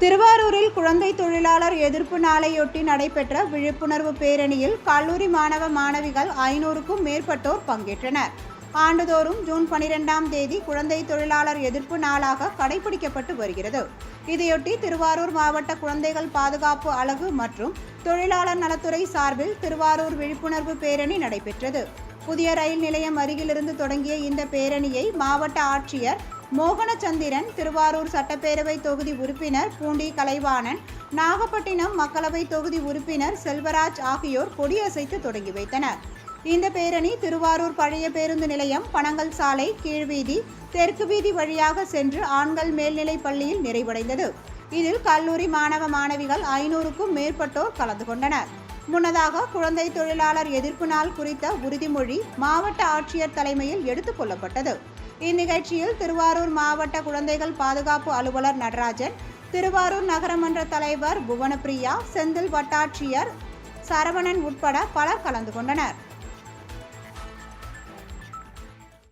திருவாரூரில் குழந்தை தொழிலாளர் எதிர்ப்பு நாளையொட்டி நடைபெற்ற விழிப்புணர்வு பேரணியில் கல்லூரி மாணவ மாணவிகள் 500க்கும் மேற்பட்டோர் பங்கேற்றனர். ஆண்டுதோறும் ஜூன் 12ஆம் தேதி குழந்தை தொழிலாளர் எதிர்ப்பு நாளாக கடைபிடிக்கப்பட்டு வருகிறது. இதையொட்டி திருவாரூர் மாவட்ட குழந்தைகள் பாதுகாப்பு அலகு மற்றும் தொழிலாளர் நலத்துறை சார்பில் திருவாரூர் விழிப்புணர்வு பேரணி நடைபெற்றது. புதிய ரயில் நிலையம் அருகிலிருந்து தொடங்கிய இந்த பேரணியை மாவட்ட ஆட்சியர் மோகனச்சந்திரன், திருவாரூர் சட்டப்பேரவை தொகுதி உறுப்பினர் பூண்டி கலைவாணன், நாகப்பட்டினம் மக்களவை தொகுதி உறுப்பினர் செல்வராஜ் ஆகியோர் கொடியசைத்து தொடங்கி வைத்தனர். இந்த பேரணி திருவாரூர் பழைய பேருந்து நிலையம், பனங்கல் சாலை, கீழ்வீதி, தெற்கு வீதி வழியாக சென்று ஆண்கள் மேல்நிலைப் பள்ளியில் நிறைவடைந்தது. இதில் கல்லூரி மாணவ மாணவிகள் 500க்கும் மேற்பட்டோர் கலந்து கொண்டனர். முன்னதாக குழந்தை தொழிலாளர் எதிர்ப்பு நாள் குறித்த உறுதிமொழி மாவட்ட ஆட்சியர் தலைமையில் எடுத்துக் கொள்ளப்பட்டது. இந்நிகழ்ச்சியில் திருவாரூர் மாவட்ட குழந்தைகள் பாதுகாப்பு அலுவலர் நடராஜன், திருவாரூர் நகரமன்ற தலைவர் புவனப்பிரியா, செந்தில் வட்டாட்சியர் சரவணன் உட்பட பலர் கலந்து கொண்டனர்.